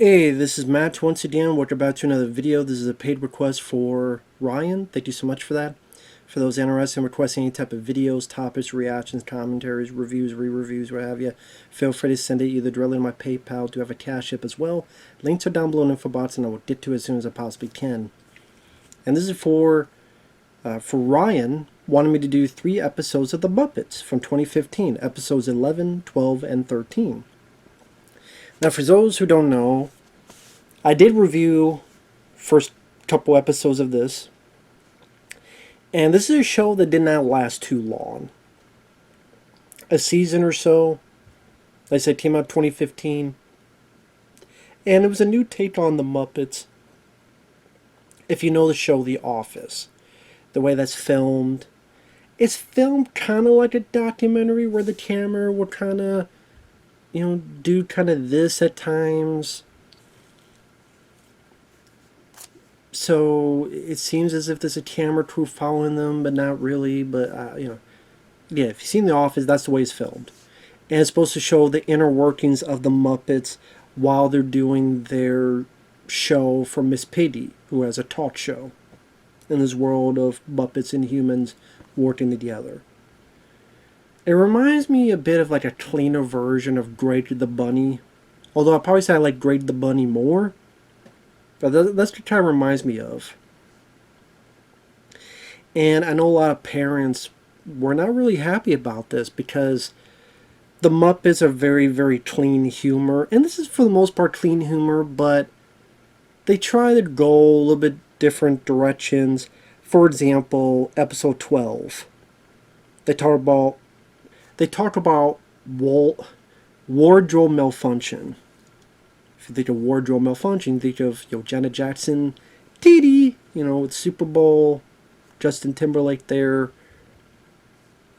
Hey, this is Matt once again. Welcome back to another video. This is a paid request for Ryan. Thank you so much for that. For those interested in requesting any type of videos, topics, reactions, commentaries, reviews, re-reviews, what have you, feel free to send it either directly to my PayPal. I do have a CashApp as well. Links are down below in the info box, and I will get to it as soon as I possibly can. And this is for Ryan. Wanted me to do 3 episodes of The Muppets from 2015, episodes 11, 12, and 13. Now, for those who don't know, I did review first couple episodes of this, and this is a show that did not last too long. A season or so. Like I said, came out 2015, and it was a new take on the Muppets. If you know the show The Office, the way that's filmed, it's filmed kind of like a documentary where the camera will kind of, do kind of this at times. So it seems as if there's a camera crew following them, but not really. But yeah, if you've seen The Office, that's the way it's filmed, and it's supposed to show the inner workings of the Muppets while they're doing their show for Miss Piggy, who has a talk show in this world of Muppets and humans working together. It reminds me a bit of like a cleaner version of Greg the Bunny, although I'd probably say I like Greg the Bunny more. But that's what it kind of reminds me of. And I know a lot of parents were not really happy about this because the Muppets are very, very clean humor. And this is for the most part clean humor, but they try to go a little bit different directions. For example, episode 12. They talk about wardrobe malfunction. If you think of wardrobe malfunction, you think of Janet Jackson, Dee Dee, with Super Bowl, Justin Timberlake there.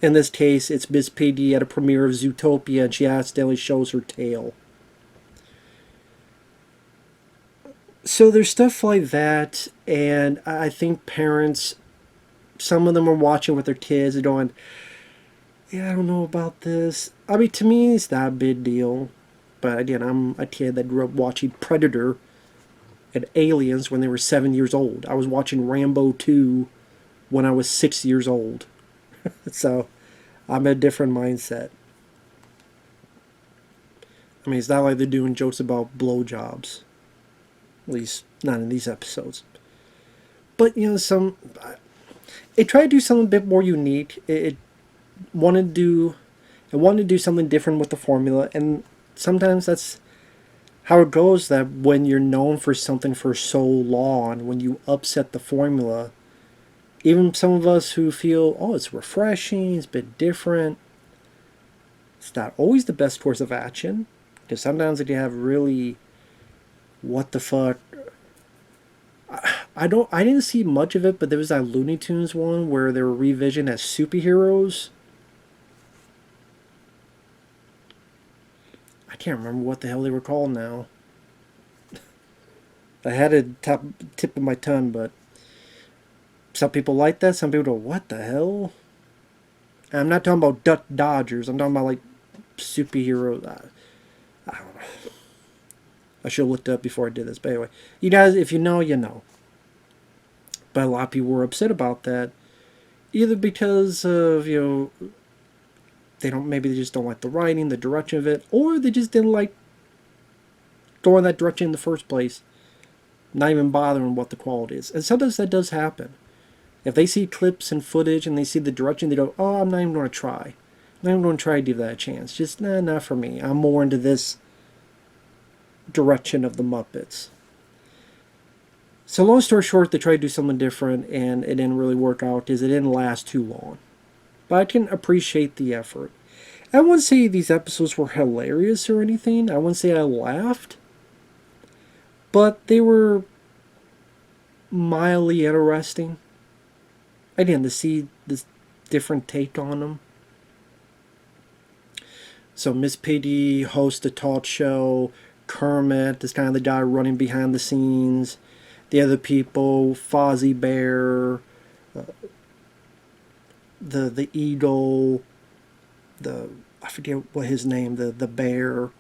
In this case, it's Miss Piggy at a premiere of Zootopia, and she accidentally shows her tail. So there's stuff like that, and I think parents, some of them are watching with their kids and going, yeah, I don't know about this. I mean, to me, it's not a big deal. But again, I'm a kid that grew up watching Predator and Aliens when they were 7 years old. I was watching Rambo 2 when I was 6 years old. So I'm a different mindset. I mean, it's not like they're doing jokes about blowjobs. At least not in these episodes. But, it tried to do something a bit more unique. It wanted to do something different with the formula, and sometimes that's how it goes, that when you're known for something for so long, when you upset the formula, even some of us who feel, oh, it's refreshing, it's a bit different, it's not always the best course of action. Because sometimes if you have really, what the fuck, I didn't see much of it, but there was that Looney Tunes one where they were revisioned as superheroes. I can't remember what the hell they were called now. I had it tip of my tongue, but some people like that. Some people go, what the hell? And I'm not talking about Duck Dodgers. I'm talking about like superheroes. I don't know. I should have looked up before I did this. But anyway, you guys, if you know, you know. But a lot of people were upset about that. Either because of, maybe they just don't like the writing, the direction of it, or they just didn't like going that direction in the first place, not even bothering what the quality is. And sometimes that does happen. If they see clips and footage and they see the direction, they go, oh, I'm not even going to try. I'm not even going to try to give that a chance. Just, nah, not for me. I'm more into this direction of the Muppets. So long story short, they tried to do something different, and it didn't really work out because it didn't last too long. But I can appreciate the effort. I wouldn't say these episodes were hilarious or anything. I wouldn't say I laughed. But they were mildly interesting. Again, to see this different take on them. So Miss Piggy hosts a talk show. Kermit is kind of the guy running behind the scenes. The other people, Fozzie Bear, the eagle, I forget what his name, the bear.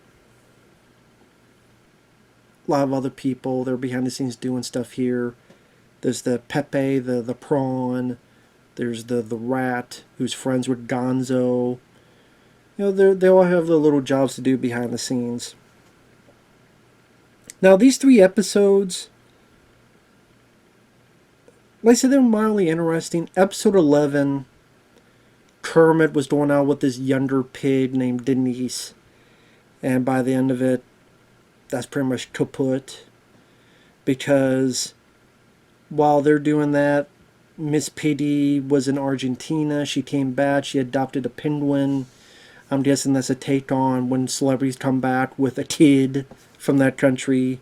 a lot of other people. They're behind the scenes doing stuff here. There's the Pepe, the prawn. There's the rat who's friends with Gonzo. You know, they all have their little jobs to do behind the scenes. Now, these 3 episodes, like I said, they're mildly interesting. Episode 11, Kermit was going out with this younger pig named Denise. And by the end of it, that's pretty much kaput. Because while they're doing that, Miss Piggy was in Argentina. She came back. She adopted a penguin. I'm guessing that's a take on when celebrities come back with a kid from that country.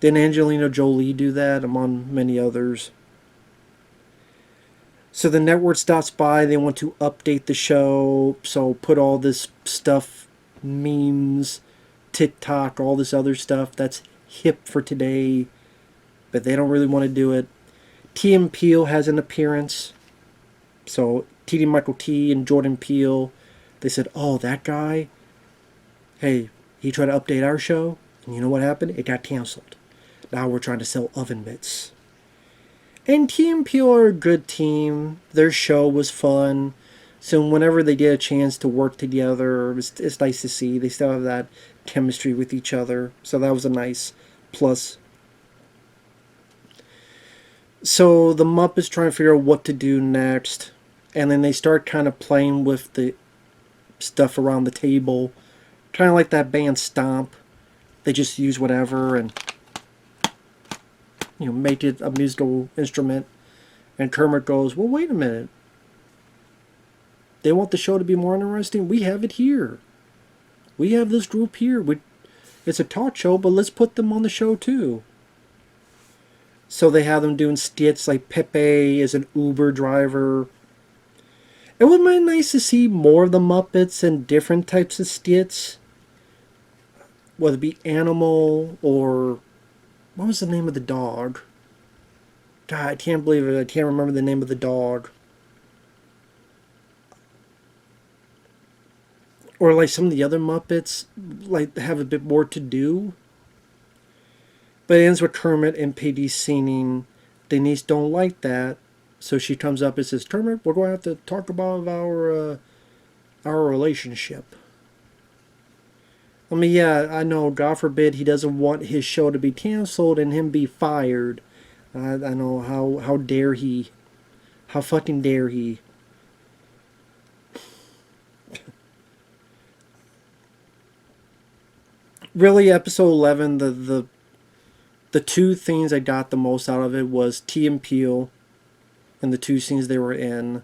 Didn't Angelina Jolie do that, among many others? So the network stops by. They want to update the show. So put all this stuff, memes, TikTok, all this other stuff that's hip for today. But they don't really want to do it. Key and Peele has an appearance. So T.D. Michael T. and Jordan Peele, they said, oh, that guy, hey, he tried to update our show, and you know what happened? It got canceled. Now we're trying to sell oven mitts. And Key and Peele are a good team. Their show was fun. So whenever they get a chance to work together, it's nice to see. They still have that chemistry with each other. So that was a nice plus. So the Muppets trying to figure out what to do next. And then they start kind of playing with the stuff around the table. Kind of like that band Stomp. They just use whatever and, you know, make it a musical instrument. And Kermit goes, well, wait a minute. They want the show to be more interesting? We have it here. We have this group here. It's a talk show, but let's put them on the show too. So they have them doing skits like Pepe is an Uber driver. It would be nice to see more of the Muppets and different types of skits. Whether it be Animal or... what was the name of the dog? God, I can't believe it. I can't remember the name of the dog. Or like some of the other Muppets, like have a bit more to do. But it ends with Kermit and Piggy singing. Denise don't like that. So she comes up and says, Kermit, we're going to have to talk about our relationship. I mean, yeah, I know, God forbid he doesn't want his show to be canceled and him be fired. I know, how dare he. How fucking dare he. Really, episode 11, the 2 things I got the most out of it was Key and Peele and the 2 scenes they were in.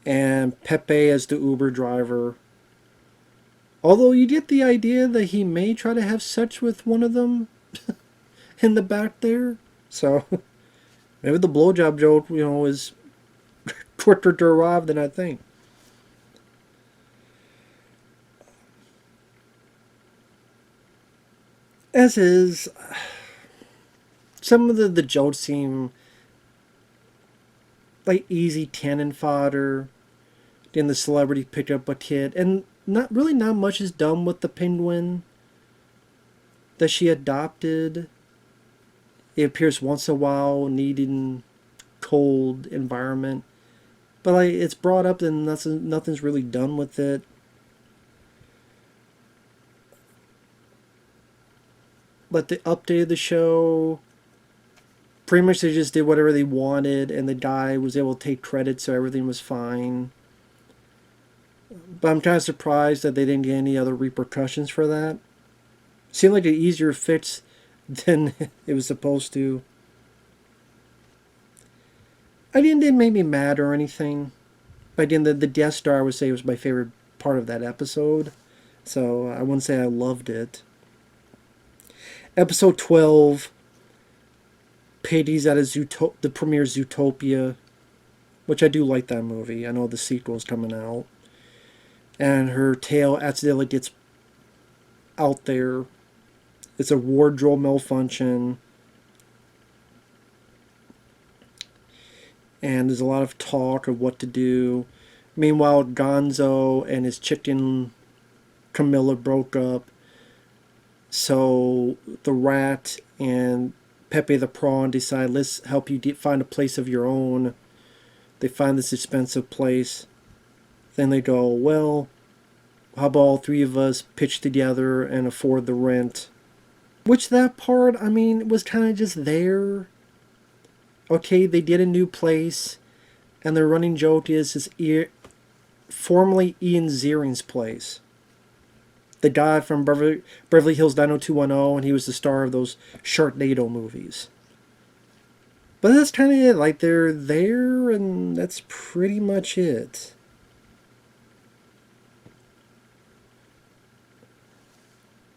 And Pepe as the Uber driver. Although you get the idea that he may try to have sex with one of them in the back there. So maybe the blowjob joke, you know, is quicker to arrive than I think. As is, some of the jokes seem like easy cannon fodder. Then the celebrity picked up a kid, and not much is done with the penguin that she adopted. It appears once in a while, needing cold environment, but like it's brought up and nothing's really done with it. But they updated the show. Pretty much they just did whatever they wanted, and the guy was able to take credit, so everything was fine. But I'm kind of surprised that they didn't get any other repercussions for that. Seemed like an easier fix than it was supposed to. I didn't make me mad or anything. But again, the guest star I would say was my favorite part of that episode. So I wouldn't say I loved it. Episode 12, Piggy's at the premiere Zootopia, which I do like that movie. I know the sequel is coming out. And her tail accidentally gets out there. It's a wardrobe malfunction. And there's a lot of talk of what to do. Meanwhile, Gonzo and his chicken Camilla broke up. So the rat and Pepe the prawn decide, let's help you find a place of your own. They find this expensive place. Then they go, well, how about all three of us pitch together and afford the rent? Which that part, I mean, was kind of just there. Okay, they did a new place, and their running joke is formerly Ian Ziering's place. The guy from Beverly Hills 90210, and he was the star of those Sharknado movies. But that's kind of it. Like, they're there, and that's pretty much it.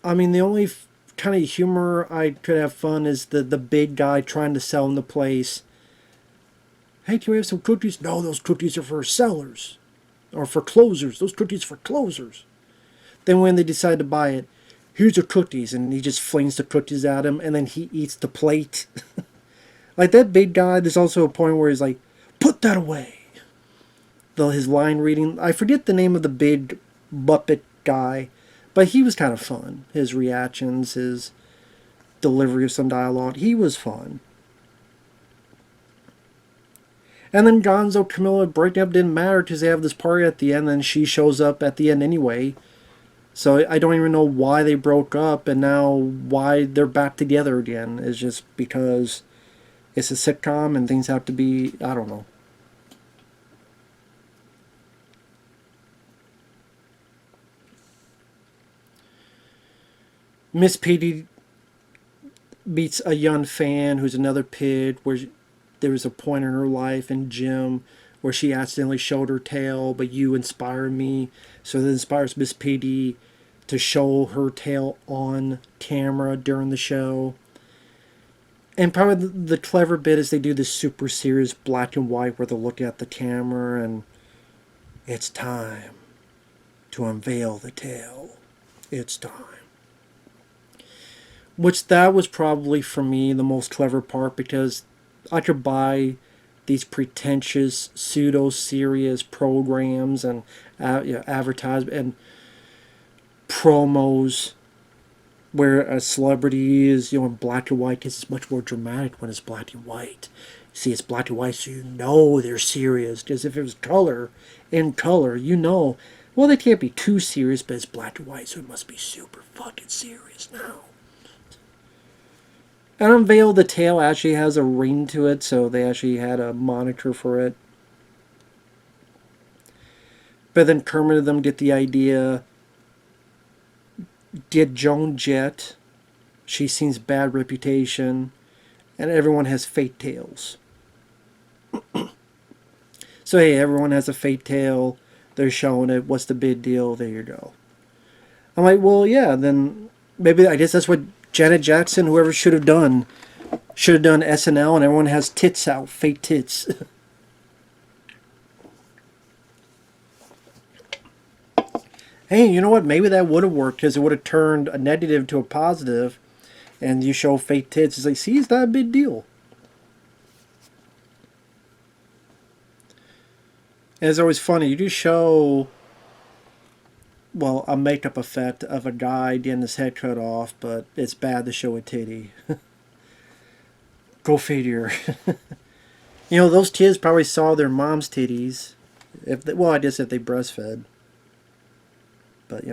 I mean, the only kind of humor I could have fun is the big guy trying to sell him the place. Hey, can we have some cookies? No, those cookies are for sellers. Or for closers. Those cookies for closers. Then when they decide to buy it, here's your cookies. And he just flings the cookies at him, and then he eats the plate. Like, that big guy, there's also a point where he's like, put that away. His line reading, I forget the name of the big Muppet guy, but he was kind of fun. His reactions, his delivery of some dialogue, he was fun. And then Gonzo, Camilla breaking up didn't matter because they have this party at the end, and she shows up at the end anyway. So I don't even know why they broke up, and now why they're back together again. It's just because it's a sitcom and things have to be, I don't know. Miss Piggy meets a young fan who's another pig, where there was a point in her life in gym where she accidentally showed her tail, but you inspired me. So that inspires Miss Piggy to show her tail on camera during the show. And probably the clever bit is they do this super serious black and white where they're looking at the camera and it's time to unveil the tail. It's time. Which that was probably for me the most clever part, because I could buy these pretentious pseudo-serious programs and advertisement and promos where a celebrity is, in black and white, because it's much more dramatic when it's black and white. See, it's black and white, so you know they're serious. Because if it was in color, well, they can't be too serious, but it's black and white, so it must be super fucking serious now. And Unveil the Tail actually has a ring to it, so they actually had a moniker for it. But then Kermit and them get the idea. Get Joan Jett. She seems bad reputation. And everyone has fake tails. So hey, everyone has a fake tail. They're showing it. What's the big deal? There you go. I'm like, well, yeah, then maybe I guess that's what Janet Jackson, whoever should have done SNL, and everyone has tits out, fake tits. Hey, you know what? Maybe that would have worked, because it would have turned a negative to a positive, and you show fake tits. It's like, see, it's not a big deal. And it's always funny. You do show, well, a makeup effect of a guy getting his head cut off, but it's bad to show a titty. Go figure. Those kids probably saw their mom's titties. I guess if they breastfed. But,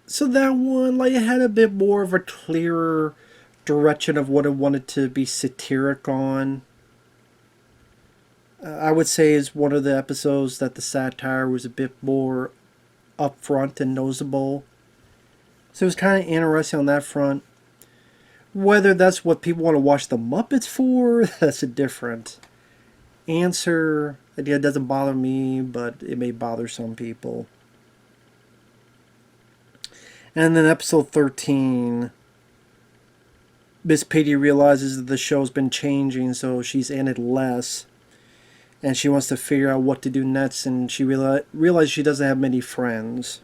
So that one, like, it had a bit more of a clearer direction of what it wanted to be satiric on. I would say is one of the episodes that the satire was a bit more upfront and noticeable. So it was kind of interesting on that front. Whether that's what people want to watch the Muppets for, that's a different answer. It doesn't bother me, but it may bother some people. And then episode 13, Miss Piggy realizes that the show's been changing, so she's in it less. And she wants to figure out what to do next, and she realizes she doesn't have many friends.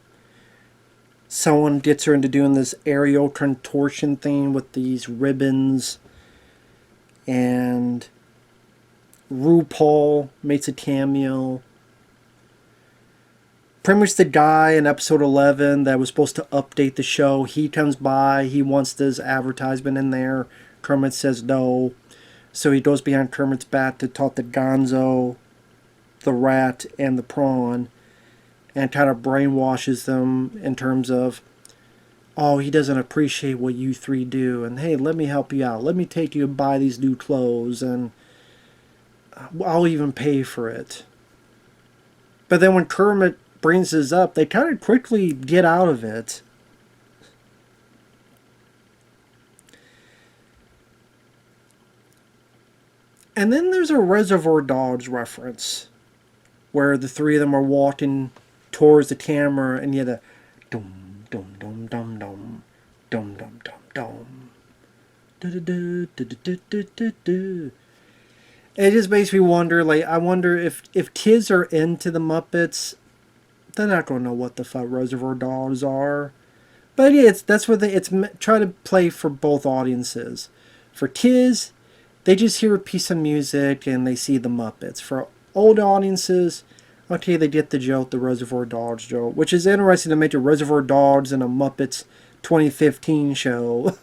Someone gets her into doing this aerial contortion thing with these ribbons. And RuPaul makes a cameo. pretty much the guy in episode 11 that was supposed to update the show, he comes by, he wants this advertisement in there. Kermit says no. So he goes behind Kermit's back to talk to Gonzo, the rat, and the prawn, and kind of brainwashes them in terms of, oh, he doesn't appreciate what you three do, and hey, let me help you out. Let me take you and buy these new clothes, and I'll even pay for it. But then when Kermit brings this up, they kind of quickly get out of it. And then there's a Reservoir Dogs reference where the three of them are walking towards the camera, and you have the dum dum dum dum dum dum dum dum dum. It just makes me wonder, like, I wonder if kids are into the Muppets, they're not going to know what the fuck Reservoir Dogs are. But yeah, that's what it's try to play for both audiences. For kids, they just hear a piece of music and they see the Muppets. For old audiences, okay, they get the joke, the Reservoir Dogs joke, which is interesting to make a Reservoir Dogs and a Muppets 2015 show.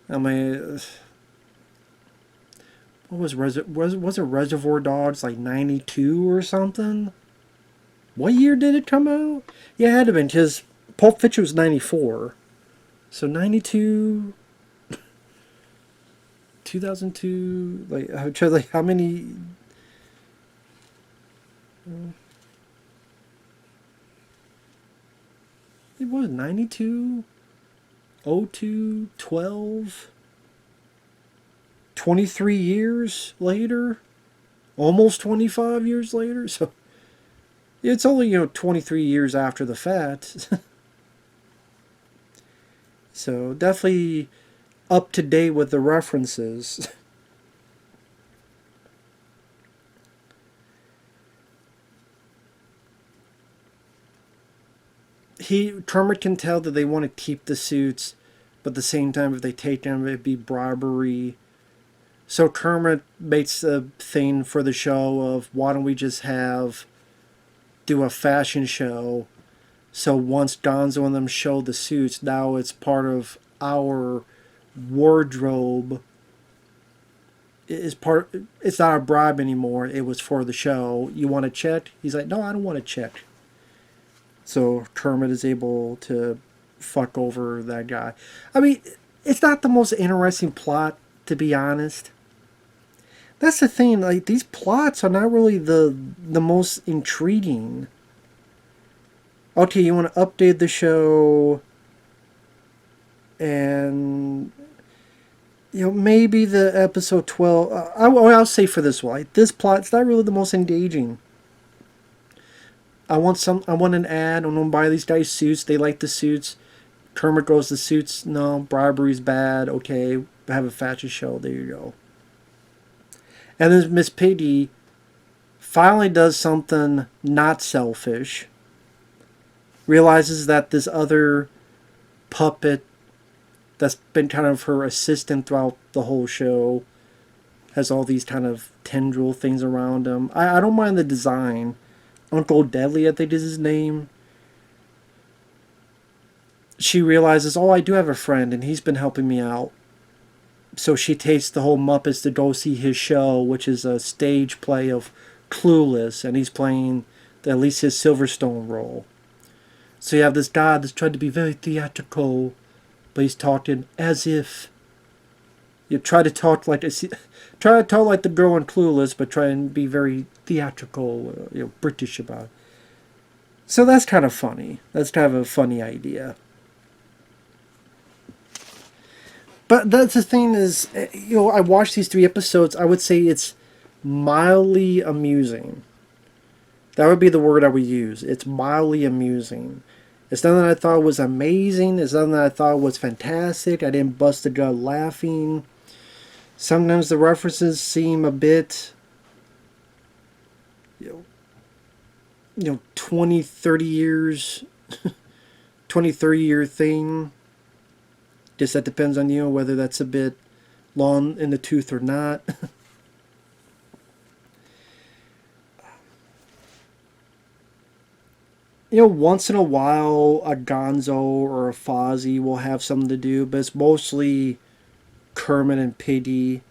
I mean, what was it Reservoir Dogs like 92 or something? What year did it come out? Yeah, it had to have been, because Pulp Fiction was 94. So 92, 2002, like, I'm trying, like, how many... It was 92, 02, 12, 23 years later, almost 25 years later, so it's only, 23 years after the fact. So definitely up to date with the references. Kermit can tell that they want to keep the suits, but at the same time, if they take them, it'd be bribery. So Kermit makes a thing for the show of, why don't we just do a fashion show? So once Gonzo and them show the suits, now it's part of our wardrobe. It's not a bribe anymore. It was for the show. You want a check? He's like, no, I don't want a check. So Kermit is able to fuck over that guy. I mean, it's not the most interesting plot, to be honest. That's the thing. Like, these plots are not really the most intriguing. Okay, you want to update the show, and maybe the episode 12. I'll say for this one, this plot's not really the most engaging. I want an ad. I want to buy these guys suits. They like the suits. Kermit goes, the suits. No, bribery's bad. Okay, have a fashion show. There you go. And then Miss Piggy finally does something not selfish. Realizes that this other puppet that's been kind of her assistant throughout the whole show has all these kind of tendril things around him. I don't mind the design. Uncle Deadly, I think is his name. She realizes, oh, I do have a friend, and he's been helping me out. So she takes the whole Muppets to go see his show, which is a stage play of Clueless, and he's playing at least his Silverstone role. So you have this guy that's trying to be very theatrical, but he's talking as if you try to talk like the girl in Clueless, but try and be very theatrical, British about it. So that's kind of funny. That's kind of a funny idea. But that's the thing is, I watched these 3 episodes. I would say it's mildly amusing. That would be the word I would use. It's mildly amusing. It's nothing I thought was amazing. It's nothing I thought was fantastic. I didn't bust the gut laughing. Sometimes the references seem a bit, 20, 30 years, 20, 30 year thing. Guess that depends on you, whether that's a bit long in the tooth or not. once in a while a Gonzo or a Fozzie will have something to do, but it's mostly Kermit and Piggy.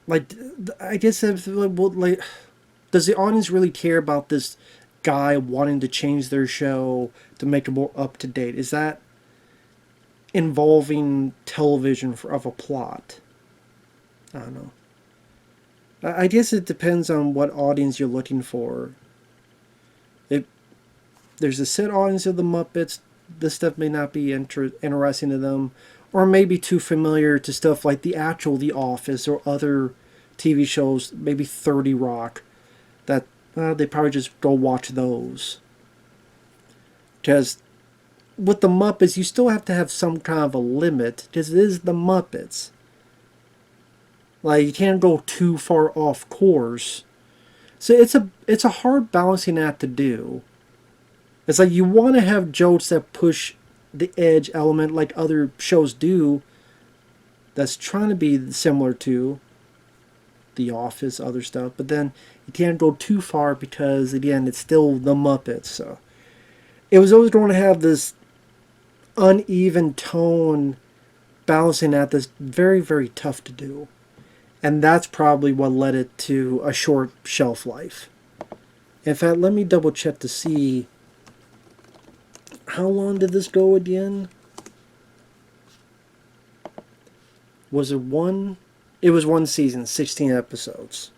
Like, I guess if, like, does the audience really care about this guy wanting to change their show to make it more up to date? Is that involving television of a plot? I don't know. I guess it depends on what audience you're looking for. If there's a set audience of the Muppets, this stuff may not be interesting to them, or maybe too familiar to stuff like The Office or other TV shows, maybe 30 Rock, that they probably just go watch those. Because with the Muppets, you still have to have some kind of a limit, because it is the Muppets. Like, you can't go too far off course. So it's a hard balancing act to do. It's like you want to have jokes that push the edge element like other shows do, that's trying to be similar to The Office, other stuff, but then you can't go too far because, again, it's still the Muppets. So it was always going to have this uneven tone balancing act that's very, very tough to do. And that's probably what led it to a short shelf life. In fact, let me double check to see how long did this go again? Was it one? It was one season, 16 episodes.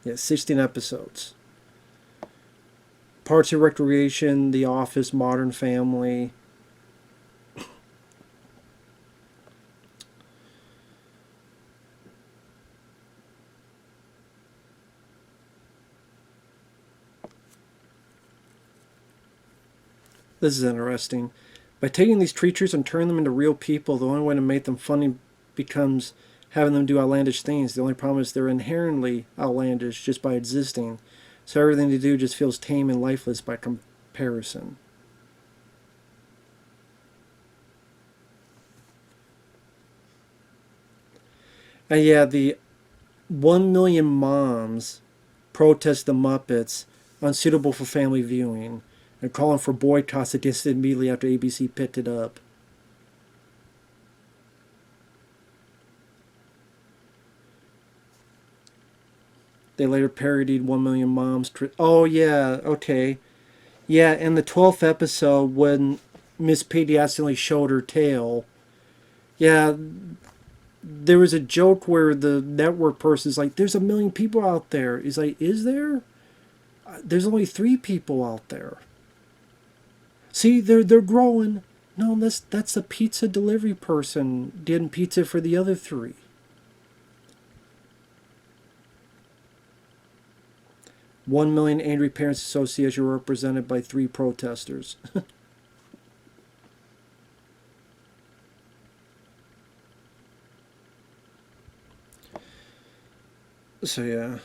Yeah, 16 episodes. Parks and Recreation, The Office, Modern Family. This is interesting. By taking these creatures and turning them into real people, the only way to make them funny becomes having them do outlandish things. The only problem is they're inherently outlandish just by existing. So everything they do just feels tame and lifeless by comparison. And yeah, the 1 million moms protest the Muppets, unsuitable for family viewing, and calling for boycotts against it immediately after ABC picked it up. They later parodied 1 Million Moms. Oh, yeah, okay. Yeah, in the 12th episode, when Miss Piggy accidentally showed her tail, yeah, there was a joke where the network person's like, there's 1 million people out there. He's like, is there? There's only 3 people out there. See, they're growing. No, that's a pizza delivery person getting pizza for the other 3. "1 million angry parents association were represented by 3 protesters." So yeah.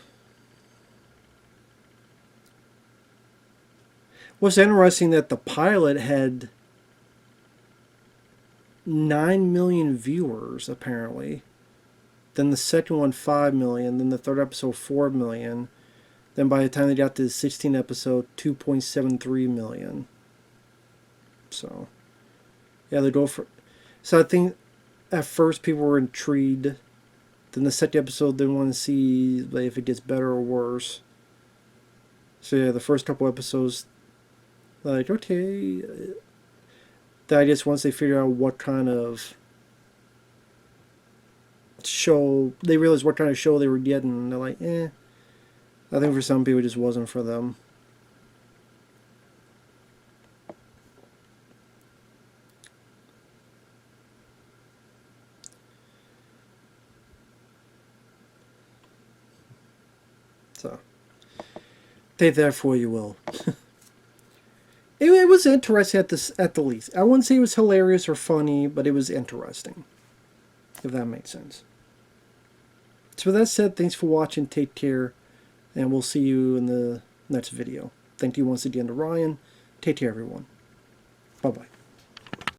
What's interesting that the pilot had 9 million viewers apparently. Then the second one 5 million. Then the third episode 4 million. Then by the time they got to the 16th episode, 2.73 million. So yeah, they go for. So I think at first people were intrigued. Then the second episode they want to see if it gets better or worse. So yeah, the first couple episodes, like, okay. Then I guess once they figure out what kind of show, they realized what kind of show they were getting, they're like, eh. I think for some people it just wasn't for them. So, take that for you will. It was interesting at the least. I wouldn't say it was hilarious or funny, but it was interesting. If that makes sense. So with that said, thanks for watching. Take care. And we'll see you in the next video. Thank you once again to Ryan. Take care, everyone. Bye-bye.